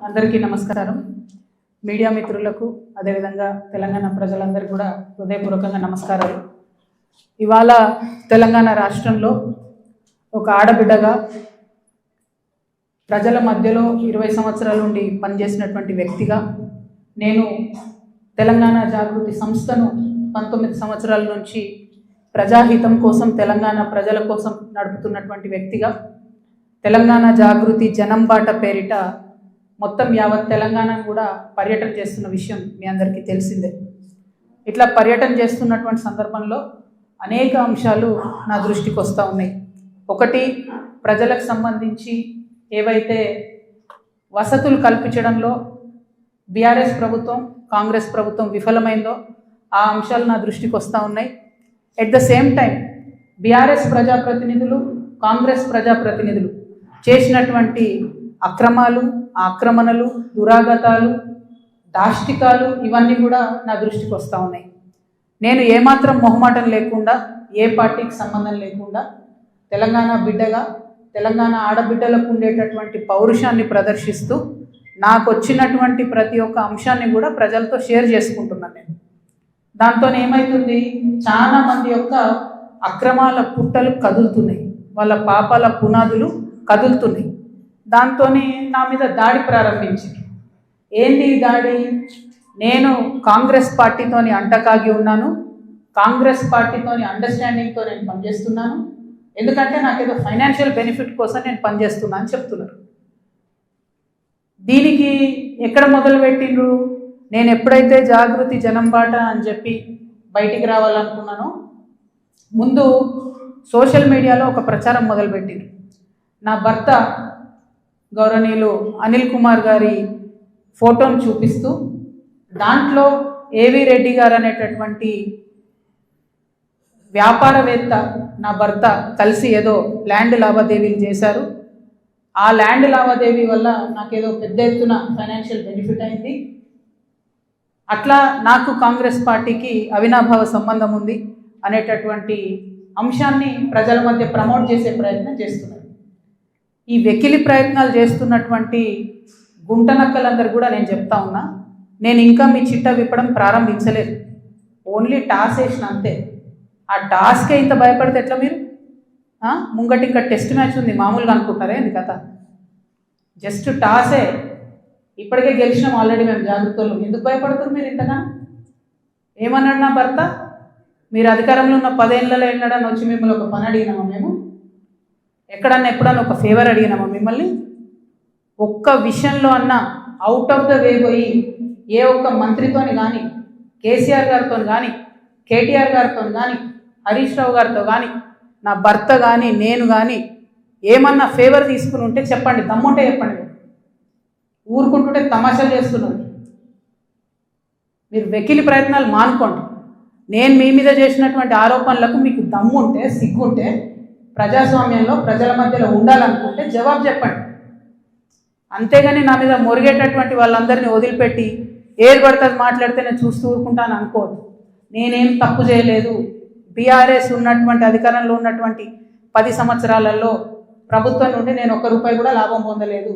అందరికీ నమస్కారం. మీడియా మిత్రులకు అదేవిధంగా తెలంగాణ ప్రజలందరికీ కూడా హృదయపూర్వకంగా నమస్కారాలు. ఇవాళ తెలంగాణ రాష్ట్రంలో ఒక ఆడబిడ్డగా ప్రజల మధ్యలో 20 సంవత్సరాల నుండి పనిచేసినటువంటి వ్యక్తిగా నేను తెలంగాణ జాగృతి సంస్థను 19 సంవత్సరాల నుంచి ప్రజాహితం కోసం తెలంగాణ ప్రజల కోసం నడుపుతున్నటువంటి వ్యక్తిగా తెలంగాణ జాగృతి జనం బాట పేరిట మొత్తం యావత్ తెలంగాణ కూడా పర్యటన చేస్తున్న విషయం మీ అందరికీ తెలిసిందే. ఇట్లా పర్యటన చేస్తున్నటువంటి సందర్భంలో అనేక అంశాలు నా దృష్టికి వస్తూ ఉన్నాయి. ఒకటి, ప్రజలకు సంబంధించి ఏవైతే వసతులు కల్పించడంలో బీఆర్ఎస్ ప్రభుత్వం కాంగ్రెస్ ప్రభుత్వం విఫలమైందో ఆ అంశాలు నా దృష్టికి వస్తూ ఉన్నాయి. At the same time BRS ప్రజాప్రతినిధులు కాంగ్రెస్ ప్రజాప్రతినిధులు చేసినటువంటి అక్రమాలు ఆక్రమణలు దురాగతాలు దాష్టికాలు ఇవన్నీ కూడా నా దృష్టికి వస్తూ ఉన్నాయి. నేను ఏమాత్రం మొహమాటం లేకుండా ఏ పార్టీకి సంబంధం లేకుండా తెలంగాణ బిడ్డగా తెలంగాణ ఆడబిడ్డలకు ఉండేటటువంటి పౌరుషాన్ని ప్రదర్శిస్తూ నాకు వచ్చినటువంటి ప్రతి ఒక్క అంశాన్ని కూడా ప్రజలతో షేర్ చేసుకుంటున్నాను. నేను దాంతో ఏమవుతుంది, చాలా మంది యొక్క అక్రమాల పుట్టలు కదులుతున్నాయి, వాళ్ళ పాపాల పునాదులు కదులుతున్నాయి. దాంతో నా మీద దాడి ప్రారంభించింది. ఏంటి దాడి? నేను కాంగ్రెస్ పార్టీతోని అంటకాగి ఉన్నాను, కాంగ్రెస్ పార్టీతోని అండర్స్టాండింగ్తో నేను పనిచేస్తున్నాను, ఎందుకంటే నాకేదో ఫైనాన్షియల్ బెనిఫిట్ కోసం నేను పనిచేస్తున్నా అని చెప్తున్నారు. దీనికి ఎక్కడ మొదలుపెట్టిండ్రు? నేను ఎప్పుడైతే జాగృతి జనం బాట అని చెప్పి బయటికి రావాలనుకున్నానో ముందు సోషల్ మీడియాలో ఒక ప్రచారం మొదలుపెట్టిండ్రు. నా భర్త గౌరవనీయులు అనిల్ కుమార్ గారి ఫోటోను చూపిస్తూ దాంట్లో ఏవి రెడ్డి గారు అనేటటువంటి వ్యాపారవేత్త నా భర్త కలిసి ఏదో ల్యాండ్ లావాదేవీలు చేశారు, ఆ ల్యాండ్ లావాదేవీ వల్ల నాకేదో పెద్ద ఎత్తున ఫైనాన్షియల్ బెనిఫిట్ అయింది, అట్లా నాకు కాంగ్రెస్ పార్టీకి అవినాభావ సంబంధం ఉంది అనేటటువంటి అంశాన్ని ప్రజల మధ్య ప్రమోట్ చేసే ప్రయత్నం చేస్తున్నారు. ఈ వెకిలి ప్రయత్నాలు చేస్తున్నటువంటి గుంటనక్కలందరూ కూడా నేను చెప్తా ఉన్నా, నేను ఇంకా మీ చిట్టా విప్పడం ప్రారంభించలేదు, ఓన్లీ టాస్ వేసిన అంతే. ఆ టాస్కే ఇంత భయపడితే ఎట్లా మీరు? ముంగటి ఇంకా టెస్ట్ మ్యాచ్ ఉంది, మామూలుగా అనుకుంటారే ఇది కథ. జస్ట్ టాసే, ఇప్పటికే గెలిచినాం ఆల్రెడీ మేము జాగ్రత్తలు, ఎందుకు భయపడుతున్నారు మీరు ఇంతగా? ఏమన్నాడు నా భర్త? మీరు అధికారంలో ఉన్న 10 ఏళ్ళలో ఎన్నడని వచ్చి మిమ్మల్ని ఒక పని అడిగినామా మేము? ఎక్కడన్నా ఎప్పుడన్నా ఒక ఫేవర్ అడిగినామా మిమ్మల్ని? ఒక్క విషయంలో అన్నా అవుట్ ఆఫ్ ద వే పోయి ఏ ఒక్క మంత్రితోని కానీ కేసీఆర్ గారితో కానీ కేటీఆర్ గారితో కానీ హరీష్ రావు గారితో కానీ నా భర్త కానీ నేను కానీ ఏమన్నా ఫేవర్ తీసుకుని ఉంటే చెప్పండి, దమ్ముంటే చెప్పండి. ఊరుకుంటుంటే తమాషాలు చేస్తున్నారు. మీరు వెకిలి ప్రయత్నాలు మానుకోండి. నేను మీ మీద చేసినటువంటి ఆరోపణలకు మీకు దమ్ముంటే సిగ్గుంటే ప్రజాస్వామ్యంలో ప్రజల మధ్యలో ఉండాలనుకుంటే జవాబు చెప్పండి. అంతేగాని నా మీద మొరిగేటటువంటి వాళ్ళందరినీ వదిలిపెట్టి ఏది పడుతుంది మాట్లాడితే నేను చూస్తూ ఊరుకుంటాను అనుకోవద్దు. నేనేం తప్పు చేయలేదు. బీఆర్ఎస్ ఉన్నటువంటి అధికారంలో ఉన్నటువంటి 10 సంవత్సరాలలో ప్రభుత్వం నుండి నేను ₹1 కూడా లాభం పొందలేదు.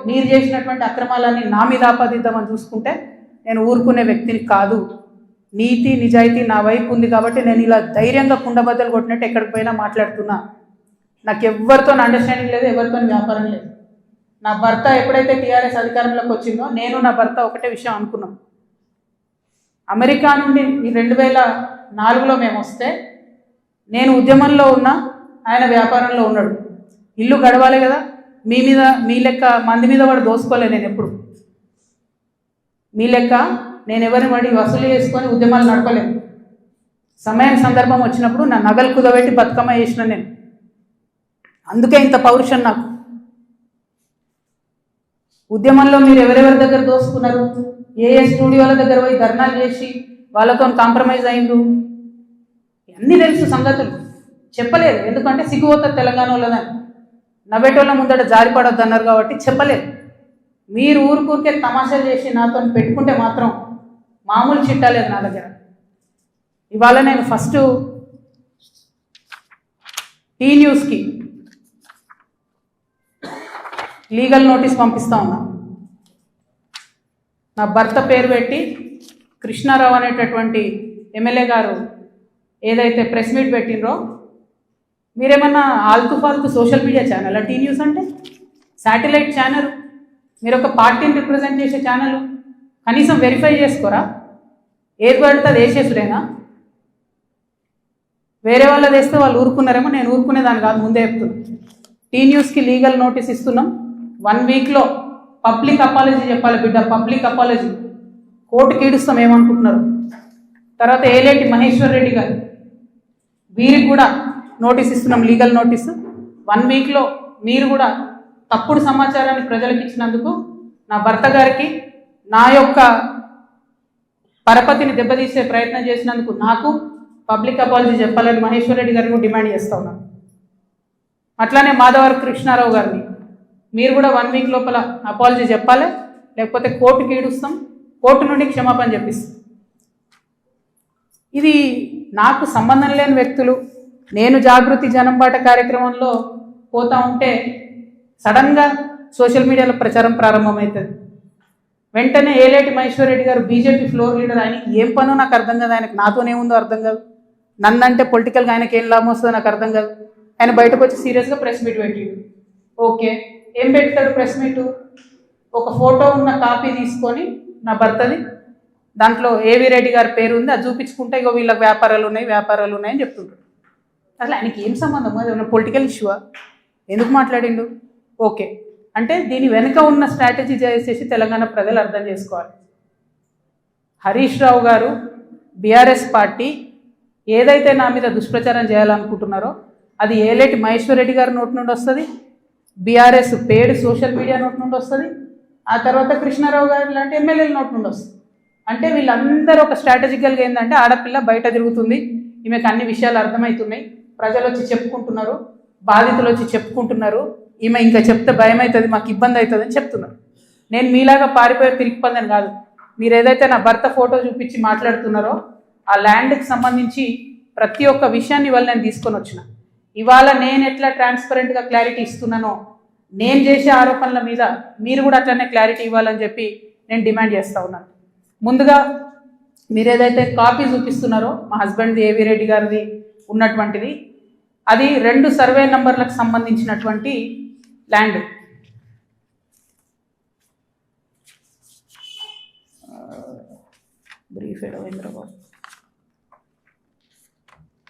మీరు చేసినటువంటి అక్రమాలన్నీ నా మీద ఆపాదిద్దామని చూసుకుంటే నేను ఊరుకునే వ్యక్తిని కాదు. నీతి నిజాయితీ నా వైపు ఉంది కాబట్టి నేను ఇలా ధైర్యంగా కుండబద్దలు కొట్టినట్టు ఎక్కడికి పోయినా మాట్లాడుతున్నా. నాకు ఎవరితో అండర్స్టాండింగ్ లేదు, ఎవరితో వ్యాపారం లేదు. నా భర్త ఎప్పుడైతే టీఆర్ఎస్ అధికారంలోకి వచ్చిందో నేను నా భర్త ఒకటే విషయం అనుకున్నాం. అమెరికా నుండి 2004లో మేము వస్తే నేను ఉద్యమంలో ఉన్నా, ఆయన వ్యాపారంలో ఉన్నాడు. ఇల్లు గడవాలి కదా, మీ లెక్క మంది మీద వాడు దోసుకోలే. నేను ఎప్పుడు మీ లెక్క నేను ఎవరిని వాడి వసూలు చేసుకొని ఉద్యమాలు నడపలేను. సమయం సందర్భం వచ్చినప్పుడు నా నగలు కుదబెట్టి బతుకమ్మ చేసిన నేను. అందుకే ఇంత పౌరుషం నాకు. ఉద్యమంలో మీరు ఎవరెవరి దగ్గర దోసుకున్నారు, ఏ స్టూడియోల దగ్గర పోయి ధర్నాలు చేసి వాళ్ళతో కాంప్రమైజ్ అయిండు, అన్నీ తెలుసు సంగతులు. చెప్పలేదు, ఎందుకంటే సిగ్గుపోతుంది తెలంగాణ వాళ్ళదని. నవ్వేటోళ్ళ ముందట జారిపడొద్దు అన్నారు కాబట్టి చెప్పలేదు. మీరు ఊరికే తమాషాలు చేసి నాతో పెట్టుకుంటే మాత్రం మామూలు చిట్టా లేదు నా దగ్గర. ఇవాళ నేను ఫస్ట్ టీ న్యూస్కి లీగల్ నోటీస్ పంపిస్తా ఉన్నా. నా భర్త పేరు పెట్టి కృష్ణారావు అనేటటువంటి ఎమ్మెల్యే గారు ఏదైతే ప్రెస్ మీట్ పెట్టినరో, మీరేమన్నా ఆల్తు ఫాల్తు social media channel T news అంటే శాటిలైట్ ఛానల్, మీరు ఒక పార్టీని రిప్రజెంట్ చేసే ఛానల్, కనీసం వెరిఫై చేసుకోరా? ఏది పడితే అది వేసేసుడేనా? వేరే వాళ్ళది వేస్తే వాళ్ళు ఊరుకున్నారేమో, నేను ఊరుకునేదాన్ని కాదు, ముందే చెప్తున్నాను. టీ న్యూస్కి లీగల్ నోటీస్ ఇస్తున్నాం. 1 వీక్లో పబ్లిక్ అపాలజీ చెప్పాలి బిడ్డ, పబ్లిక్ అపాలజీ. కోర్టుకి ఈడుస్తాం ఏమనుకుంటున్నారు. తర్వాత ఏలేటి మహేశ్వర్ రెడ్డి గారు, వీరికి కూడా నోటీస్ ఇస్తున్నాం, లీగల్ నోటీసు. 1 వీక్లో మీరు కూడా తప్పుడు సమాచారాన్ని ప్రజలకు ఇచ్చినందుకు, నా భర్త గారికి నా యొక్క పరపతిని దెబ్బతీసే ప్రయత్నం చేసినందుకు నాకు పబ్లిక్ అపాలజీ చెప్పాలని మహేశ్వర్ రెడ్డి గారిని డిమాండ్ చేస్తూ ఉన్నాను. అట్లానే మాధవర్ కృష్ణారావు గారిని మీరు కూడా 1 వీక్ లోపల అపాలజీ చెప్పాలి, లేకపోతే కోర్టుకి ఈడుస్తాం, కోర్టు నుండి క్షమాపణ చెప్పిస్తాం. ఇది నాకు సంబంధం లేని వ్యక్తులు. నేను జాగృతి జనంబాట కార్యక్రమంలో పోతా ఉంటే సడన్గా సోషల్ మీడియాలో ప్రచారం ప్రారంభమవుతుంది. వెంటనే ఏలేటి మహేశ్వర్ రెడ్డి గారు బీజేపీ ఫ్లోర్ లీడర్, ఆయనకి ఏం పనో నాకు అర్థం కాదు, ఆయనకు నాతోనేముందో అర్థం కాదు, నన్నంటే పొలిటికల్గా ఆయనకి ఏం లాభం వస్తుందో నాకు అర్థం కాదు. ఆయన బయటకు వచ్చి సీరియస్గా ప్రెస్ మీట్ పెట్టిండు. ఓకే, ఏం పెడతాడు ప్రెస్ మీటు? ఒక ఫోటో ఉన్న కాపీ తీసుకొని నా భర్తది, దాంట్లో ఏవి రెడ్డి గారి పేరు ఉంది, అది చూపించుకుంటే ఇగో వీళ్ళకి వ్యాపారాలు ఉన్నాయని చెప్తుంటాడు. అసలు ఆయనకి ఏం సంబంధం? అది ఉన్న పొలిటికల్ ఇష్యూవా? ఎందుకు మాట్లాడిండు? ఓకే, అంటే దీని వెనుక ఉన్న స్ట్రాటజీ చేసేసి తెలంగాణ ప్రజలు అర్థం చేసుకోవాలి. హరీష్ రావు గారు, బీఆర్ఎస్ పార్టీ ఏదైతే నా మీద దుష్ప్రచారం చేయాలనుకుంటున్నారో అది ఏలేటి మహేశ్వర్ రెడ్డి గారి నోటి నుండి వస్తుంది, బీఆర్ఎస్ పేడ్ సోషల్ మీడియా నోటి నుండి వస్తుంది, ఆ తర్వాత కృష్ణారావు గారు లాంటి ఎమ్మెల్యేల నోటి నుండి వస్తుంది. అంటే వీళ్ళందరూ ఒక స్ట్రాటజికల్గా ఏంటంటే, ఆడపిల్ల బయట తిరుగుతుంది, ఈమెకు అన్ని విషయాలు అర్థమవుతున్నాయి, ప్రజలు వచ్చి చెప్పుకుంటున్నారు, బాధితులు వచ్చి చెప్పుకుంటున్నారు, ఈమె ఇంకా చెప్తే భయం అవుతుంది, మాకు ఇబ్బంది అవుతుంది అని చెప్తున్నారు. నేను మీలాగా పారిపోయే తిరిగిపోందని కాదు. మీరు ఏదైతే నా భర్త ఫోటో చూపించి మాట్లాడుతున్నారో ఆ ల్యాండ్కి సంబంధించి ప్రతి ఒక్క విషయాన్ని ఇవాళ నేను తీసుకొని వచ్చిన. ఇవాళ నేను ఎట్లా ట్రాన్స్పరెంట్గా క్లారిటీ ఇస్తున్నానో, నేను చేసే ఆరోపణల మీద మీరు కూడా అట్లనే క్లారిటీ ఇవ్వాలని చెప్పి నేను డిమాండ్ చేస్తూ ఉన్నాను. ముందుగా మీరు ఏదైతే కాపీ చూపిస్తున్నారో మా హస్బెండ్ది ఏవి రెడ్డి గారిది ఉన్నటువంటిది, అది 2 సర్వే నంబర్లకు సంబంధించినటువంటి ల్యాండ్. బ్రీఫ్ రవీంద్రబాబు,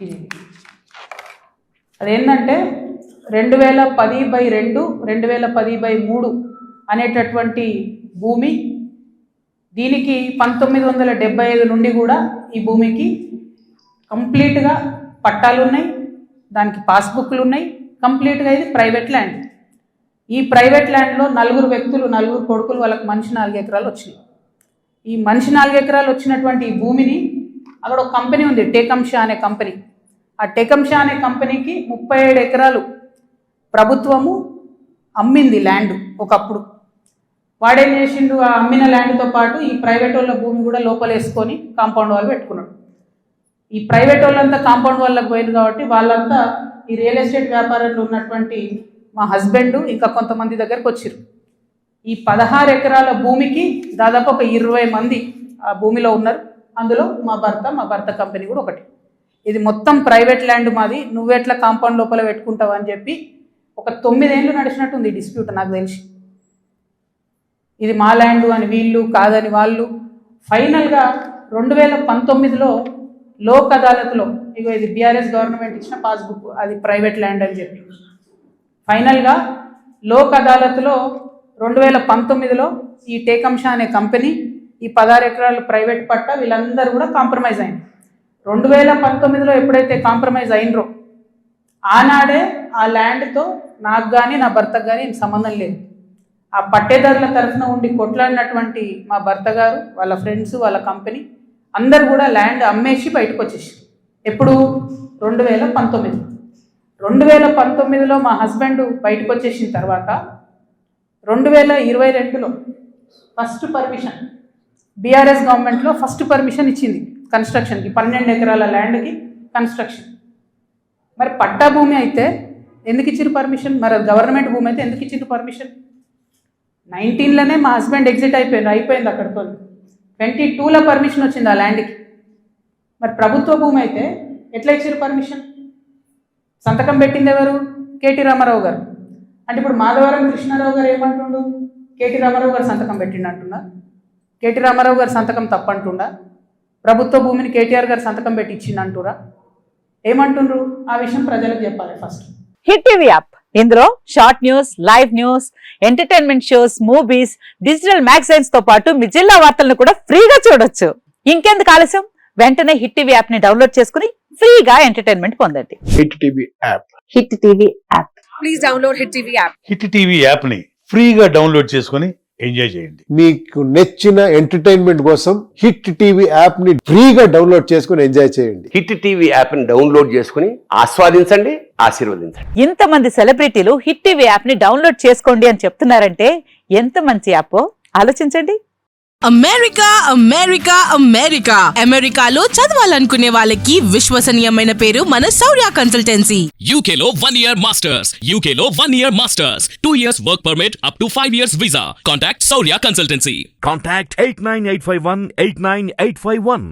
ఇది అదేంటంటే 2010/2 2010/3 అనేటటువంటి భూమి. దీనికి 1975 నుండి కూడా ఈ భూమికి కంప్లీట్గా పట్టాలు ఉన్నాయి, దానికి పాస్బుక్లు ఉన్నాయి, కంప్లీట్గా ఇది ప్రైవేట్ ల్యాండ్. ఈ ప్రైవేట్ ల్యాండ్లో 4 వ్యక్తులు, 4 కొడుకులు, వాళ్ళకి మనిషి 4 ఎకరాలు వచ్చినాయి. ఈ మనిషి 4 ఎకరాలు వచ్చినటువంటి ఈ భూమిని అక్కడ ఒక కంపెనీ ఉంది, టేకంషా అనే కంపెనీ. ఆ టేకంషా అనే కంపెనీకి 37 ఎకరాలు ప్రభుత్వము అమ్మింది ల్యాండ్ ఒకప్పుడు. వాడేం చేసిండు, ఆ అమ్మిన ల్యాండ్తో పాటు ఈ ప్రైవేట్ వాళ్ళ భూమి కూడా లోపలేసుకొని కాంపౌండ్ వాళ్ళు పెట్టుకున్నాడు. ఈ ప్రైవేట్ వాళ్ళంతా కాంపౌండ్ వాళ్ళకి పోయింది కాబట్టి వాళ్ళంతా ఈ రియల్ ఎస్టేట్ వ్యాపారంలో ఉన్నటువంటి మా హస్బెండ్ ఇంకా కొంతమంది దగ్గరకు వచ్చారు. ఈ 16 ఎకరాల భూమికి దాదాపు ఒక 20 మంది ఆ భూమిలో ఉన్నారు. అందులో మా భర్త కంపెనీ కూడా ఒకటి. ఇది మొత్తం ప్రైవేట్ ల్యాండ్ మాది, నువ్వెట్లా కాంపౌండ్ లోపల పెట్టుకుంటావు అని చెప్పి ఒక 9 ఏళ్ళు నడిచినట్టుంది డిస్ప్యూట్ నాకు తెలిసి. ఇది మా ల్యాండ్ అని వీళ్ళు, కాదని వాళ్ళు. ఫైనల్గా 2019లో లోక్ అదాలత్లో, ఇగో ఇది బీఆర్ఎస్ గవర్నమెంట్ ఇచ్చిన పాస్బుక్, అది ప్రైవేట్ ల్యాండ్ అని చెప్పి ఫైనల్గా లోక్ అదాలత్లో 2019లో ఈ టేకంషా అనే కంపెనీ, ఈ 16 ఎకరాలు ప్రైవేట్ పట్టా, వీళ్ళందరూ కూడా కాంప్రమైజ్ అయింది. 2019లో ఎప్పుడైతే కాంప్రమైజ్ అయినరో ఆనాడే ఆ ల్యాండ్తో నాకు కానీ నా భర్తకు కానీ సంబంధం లేదు. ఆ పట్టేదారుల తరఫున ఉండి కొట్లాడినటువంటి మా భర్త గారు, వాళ్ళ ఫ్రెండ్స్, వాళ్ళ కంపెనీ అందరు కూడా ల్యాండ్ అమ్మేసి బయటకు వచ్చేసి. ఎప్పుడు? 2019. 2019లో మా హస్బెండ్ బయటకు వచ్చేసిన తర్వాత 2022లో ఫస్ట్ పర్మిషన్, బీఆర్ఎస్ గవర్నమెంట్లో ఫస్ట్ పర్మిషన్ ఇచ్చింది కన్స్ట్రక్షన్కి, 12 ఎకరాల ల్యాండ్కి కన్స్ట్రక్షన్. మరి పట్టా భూమి అయితే ఎందుకు ఇచ్చారు పర్మిషన్? మరి గవర్నమెంట్ భూమి అయితే ఎందుకు ఇచ్చారు పర్మిషన్? 19లోనే మా హస్బెండ్ ఎగ్జిట్ అయిపోయింది అక్కడితో. 22లో పర్మిషన్ వచ్చింది ఆ ల్యాండ్కి. మరి ప్రభుత్వ భూమి అయితే ఎట్లా ఇచ్చారు పర్మిషన్? సంతకం పెట్టింది ఎవరు? కేటీ రామారావు గారు. అంటే ఇప్పుడు మాధవరం కృష్ణారావు గారు ఏమంటుండు? కేటీ రామారావు గారు సంతకం పెట్టిండు అంటున్నా. కేటీ రామారావు గారు సంతకం తప్పంటుండా? ప్రభుత్వ భూమిని కేటీఆర్ గారు సంతకం పెట్టి ఇచ్చిండు అంటురా? ఏమంటుండ్రు? ఆ విషయం ప్రజలకు చెప్పాలి ఫస్ట్. హిట్ టీవీ యాప్, ఇందులో short news, live news, entertainment shows, movies, digital magazines తో పాటు మీ జిల్లా వార్తలను కూడా ఫ్రీగా చూడొచ్చు. ఇంకెందుకు ఆలస్యం, వెంటనే హిట్ టీవీ యాప్ ని డౌన్లోడ్ చేసుకుని ఫ్రీగా ఎంటర్టైన్మెంట్ పొందండి. Hit TV app. Hit TV app, please download hit TV app. Hit TV app ని ఫ్రీగా డౌన్లోడ్ చేసుకుని ఎంజాయ్ చేయండి. మీకు నచ్చిన ఎంటర్టైన్మెంట్ కోసం హిట్ టీవీ యాప్ ని ఫ్రీగా డౌన్లోడ్ చేసుకుని ఎంజాయ్ చేయండి. హిట్ టీవీ యాప్ ని డౌన్లోడ్ చేసుకుని ఆస్వాదించండి, ఆశీర్వదించండి. ఇంతమంది సెలబ్రిటీలు హిట్ టీవీ యాప్ ని డౌన్లోడ్ చేసుకోండి అని చెప్తున్నారంటే ఎంత మంచి యాప్ ఆలోచించండి. అమెరికా అమెరికా అమెరికా అమెరికాలో చదవాలనుకునే వాళ్ళకి విశ్వసనీయమైన పేరు మన శౌర్య కన్సల్టెన్సీ. UK లో 1 year masters, UK లో 1 year masters, 2 years work permit up to 5 years visa. Contact Saurya Consultancy. Contact 89851 89851.